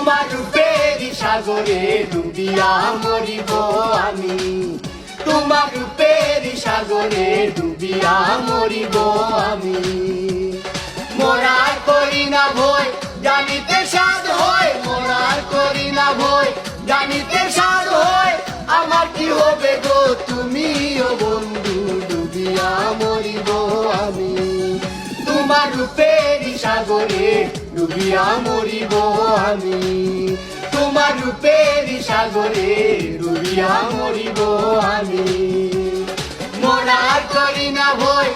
তোমার রূপের সাগরে ডুবিয়া মরিব আমি, তোমার রূপের সাগরে ডুবিয়া মরিব আমি। মোরার করি না ভয় জানিতে সাধ হয়, মোরার করি না ভয় জানিতে সাধ হয়। আমার কি হবে গো তুমিও বন্ধু ডুবিয়া মরিব আমি, তোমার রূপের সাগরে ডুবিয়া মরিব আমি, তোমার রূপের সাগরে ডুবিয়া মরিব আমি। মোরার করি না ভয়